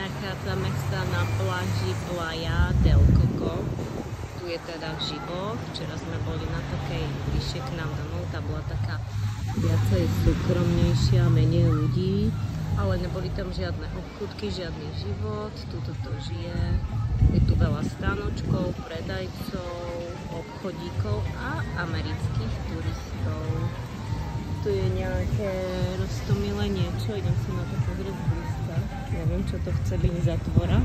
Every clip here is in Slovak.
Nachádzame sa na pláži Playa del Coco. Tu je teda živo. Včera sme boli na takej bližšie k nám domov. Tá bola taká viacej súkromnejšia, menej ľudí. Ale neboli tam žiadne obchúdky, žiadny život. Tuto to žije. Je tu veľa stánočkov, predajcov, obchodíkov a amerických turistov. Tu je nejaké roztomilé niečo, idem si na to pozrieť zblízka. Neviem, čo to chce byť za tvora.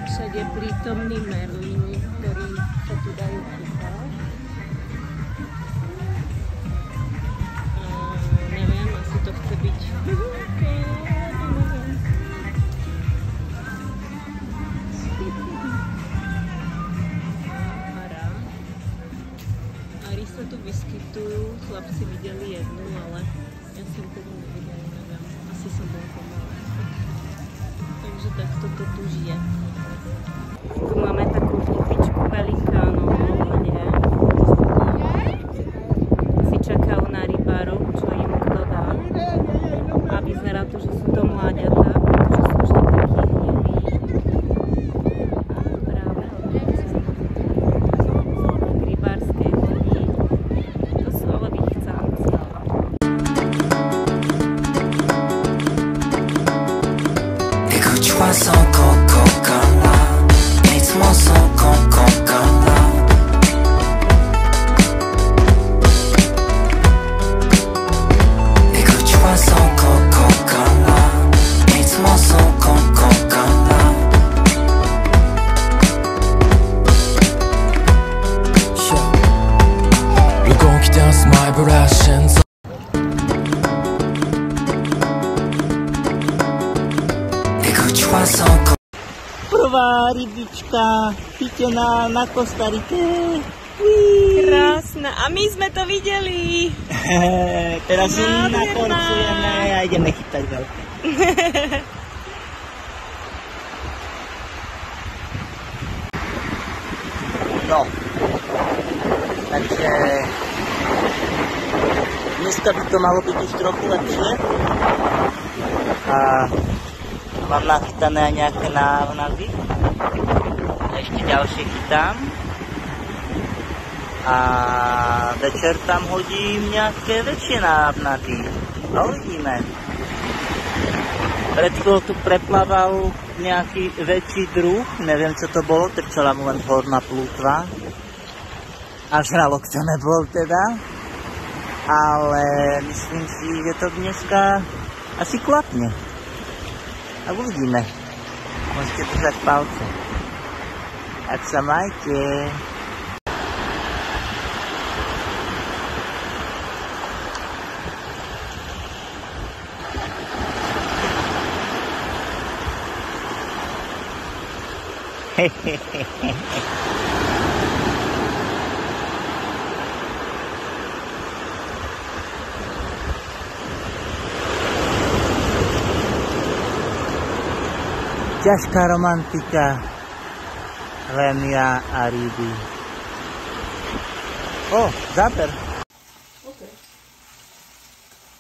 Všade prítomní merlíni, ktorí sa tu dajú kúpať. Neviem, asi to chce byť... sa tu vyskytujú, chlapci videli jednu, ale ja som tomu nevidela, neviem, asi som bol pomalá. Takže takto to tu žije. Tu máme takú chlupičku velikánov v vode. Si čakajú na rybárov, čo im kto dá. A vyzerá to, že sú to mláďatá, pretože sú vždy takí hniví. Sans Coca-Cola, nichts sans Coca-Cola. Écoute-moi sans Coca-Cola, nichts sans Coca-Cola. Le gong qui danse my vibrations. Prvá rybička chytená na Kostarike. Krásna. A my sme to videli. Teraz ju nakorcujeme a ideme chytať veľké. No. Takže dneska by to malo byť už trochu lepšie. A mám nachytané aj nejaké návnazy. Ešte ďalšie chytám. A večer tam hodím nejaké väčšie návnazy. Uvidíme. Pred chvíľou tu preplával nejaký väčší druh. Neviem, čo to bolo. Trčala mu len horná plútva. A žralok to nebol teda. Ale myslím si, že to dneska asi klapne. A uvidíme. Môžete držať palce. Tak sa majte. Hehehehe. Ťažká romantika, len ja a ryby. O, záber. Okay.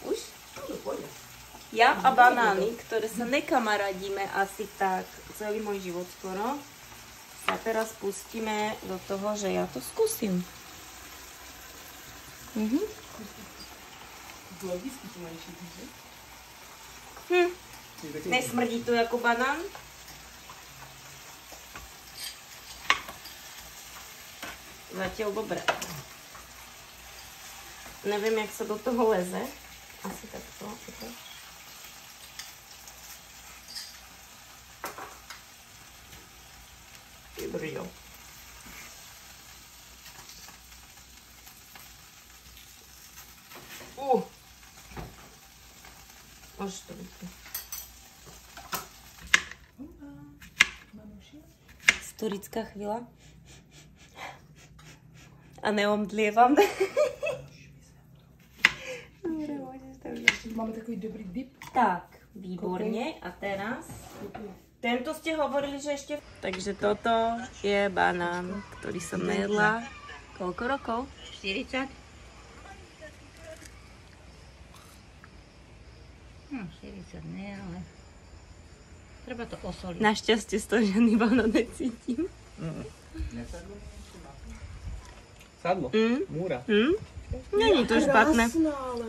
Už? Ja a banány, ktoré sa nekamaradíme asi tak celý môj život skoro, sa teraz pustíme do toho, že ja to skúsim. Nesmrdí to ako banán? Zatiaľ dobre. Neviem, jak sa do toho leze. Asi takto. Vybrjo. Už to vyjde. Historická chvíľa. A neomdlievam. Máme takový dobrý dip. Tak, výborne. A teraz Tento ste hovorili, že ešte... Takže toto je banán, ktorý som nejedla. Koľko rokov? 40. No, 40 nie, ale treba to osoliť. Našťastie z toho žiadny Váno necítim. Sadlo. Múra. Není to špatné.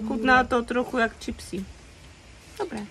Chutná to trochu jak čipsy. Dobre.